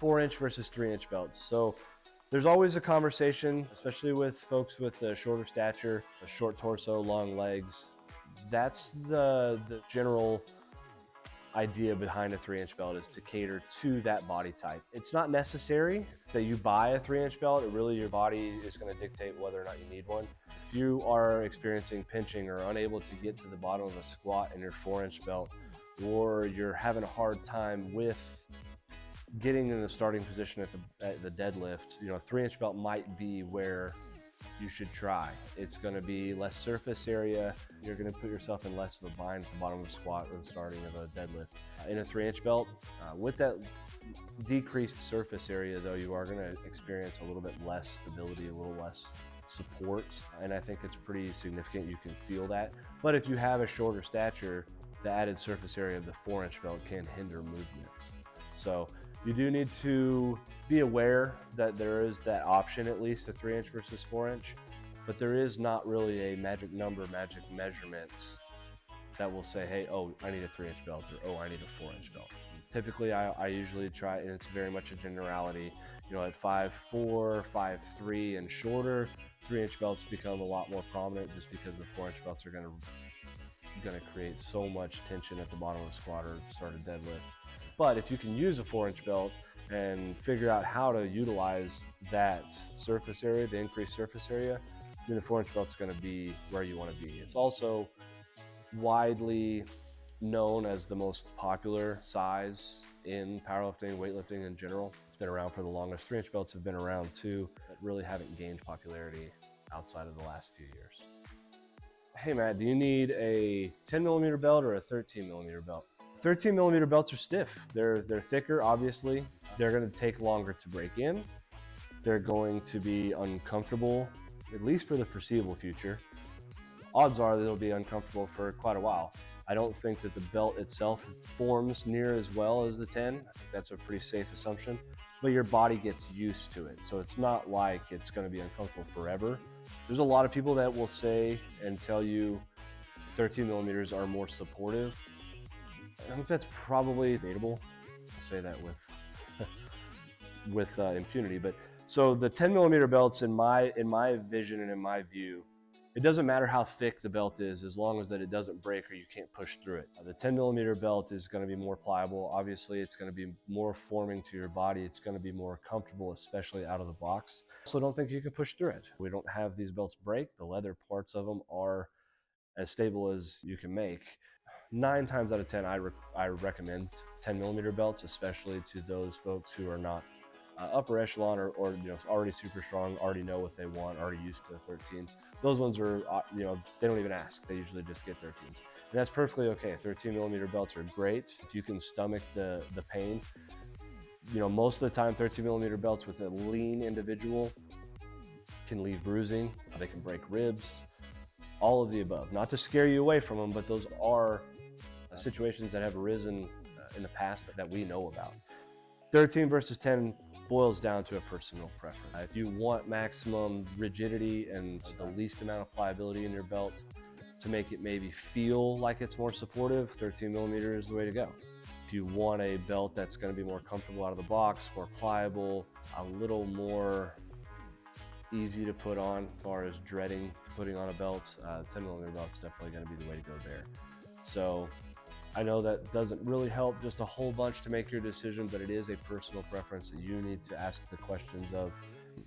4-inch versus 3-inch belts. So there's always a conversation, especially with folks with a shorter stature, a short torso, long legs. That's the general idea behind a 3-inch belt, is to cater to that body type. It's not necessary that you buy a 3-inch belt. Really, your body is going to dictate whether or not you need one. If you are experiencing pinching or unable to get to the bottom of a squat in your 4-inch belt, or you're having a hard time with getting in the starting position at the deadlift, a 3-inch belt might be where you should try. It's going to be less surface area. You're going to put yourself in less of a bind at the bottom of a squat or the starting of a deadlift. In a 3-inch belt, with that decreased surface area though, you are going to experience a little bit less stability, a little less support, and I think it's pretty significant. You can feel that. But if you have a shorter stature, the added surface area of the 4-inch belt can hinder movements. So you do need to be aware that there is that option, at least a 3-inch versus 4-inch, but there is not really a magic number, magic measurement that will say, hey, oh, I need a 3-inch belt, or oh, I need a 4-inch belt. Typically, I usually try, and it's very much a generality, at 5'4", 5'3", and shorter, 3-inch belts become a lot more prominent just because the 4-inch belts are going to create so much tension at the bottom of the squat or start a deadlift. But if you can use a 4-inch belt and figure out how to utilize that surface area, the increased surface area, then the 4-inch belt is going to be where you want to be. It's also widely known as the most popular size in powerlifting, weightlifting in general. It's been around for the longest. 3-inch belts have been around too, but really haven't gained popularity outside of the last few years. Hey Matt, do you need a 10mm belt or a 13mm belt? 13mm belts are stiff. They're thicker, obviously. They're going to take longer to break in. They're going to be uncomfortable, at least for the foreseeable future. Odds are they'll be uncomfortable for quite a while. I don't think that the belt itself forms near as well as the 10. I think that's a pretty safe assumption, but your body gets used to it. So it's not like it's going to be uncomfortable forever. There's a lot of people that will say and tell you 13mm are more supportive. I think that's probably debatable. I'll say that with impunity. But so the 10mm belts, in my vision and in my view, it doesn't matter how thick the belt is, as long as that it doesn't break or you can't push through it. The 10mm belt is going to be more pliable. Obviously, it's going to be more forming to your body. It's going to be more comfortable, especially out of the box. So I don't think you can push through it. We don't have these belts break. The leather parts of them are as stable as you can make. 9 times out of 10, I recommend 10mm belts, especially to those folks who are not upper echelon or already super strong, already know what they want, already used to 13. Those ones are, they don't even ask. They usually just get 13s. And that's perfectly okay. 13mm belts are great if you can stomach the pain. Most of the time, 13mm belts with a lean individual can leave bruising. They can break ribs. All of the above. Not to scare you away from them, but those are situations that have arisen in the past that we know about. 13 versus 10 boils down to a personal preference. If you want maximum rigidity and the least amount of pliability in your belt to make it maybe feel like it's more supportive, 13mm is the way to go. If you want a belt that's going to be more comfortable out of the box, more pliable, a little more easy to put on as far as dreading putting on a belt, 10mm belt's definitely going to be the way to go there. So I know that doesn't really help just a whole bunch to make your decision, but it is a personal preference that you need to ask the questions of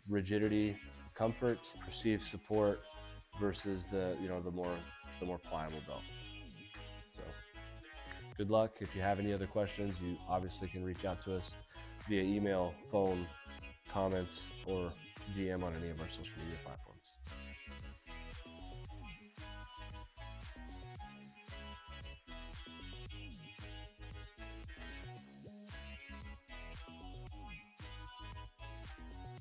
rigidity, comfort, perceived support versus the more pliable belt. So good luck. If you have any other questions, you obviously can reach out to us via email, phone, comment, or DM on any of our social media platforms.